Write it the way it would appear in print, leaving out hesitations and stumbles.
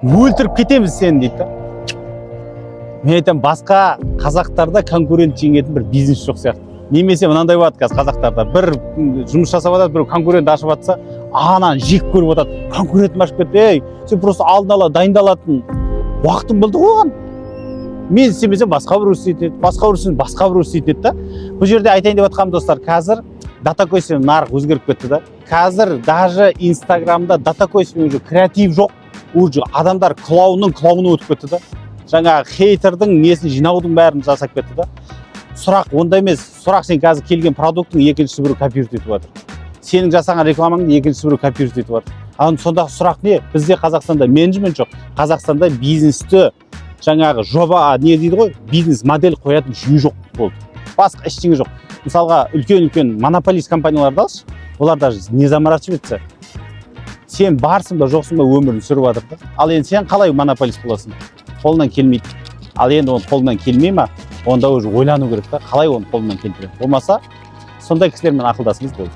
өлтіріп кетеміз сені дейді. Мен айтамын, басқа қазақтарда конкурент жеңетін бір бизнес жоқ сияқты. Немесе мынандай болады қазір қазақтарда, бір жұмыс жасап жатады, бір конкурент ашып жатса, ананы жек көріп жатады. Конкурентім ашып кетті, ей, сен просто алдын ала дайындалатын уақытың болды оған. Мен істемесем басқа бір істейді, басқа бір істейді, басқа бір істейді да. Бұл жерде айтайын деп жатқаным достар, қазір датакойсмен нарық өзгеріп кетті да. Қазір даже Инстаграмда датакойсмен уже креатив жоқ. Уже адамдар клоунның клоуны өтіп кетті да. Жаңағы хейтердің несін жинаудың бәрін жасап кетті да. Сұрақ онда емес. Сұрақ, сен қазір келген продукттың екіншісі біреу копировать етіп жатыр. Сенің жасаған рекламаңды екіншісі біреу копировать етіп жатыр. Сонда сұрақ не? Бізде Қазақстанда менеджмент жоқ. Қазақстанда бизнесті жаңағы жоба, не дейді ғой, бизнес модель қоятын жүйе жоқ болды. Басқа ештеңе жоқ. Мысалға, үлкен монополист компанияларды алшы, олар даже не заморачивается. Сен барсың ба, жоқсың ба, өмірін сүріп жатыр да. Ал енді сен қалай монополист боласың? Қолынан келмейді. Ал енді оны қолынан келмей ма? Онда уже ойлану керек та, қалай оны қолынан келтіреді. Болмаса, сондай кісілермен ақылдасыңыз болды.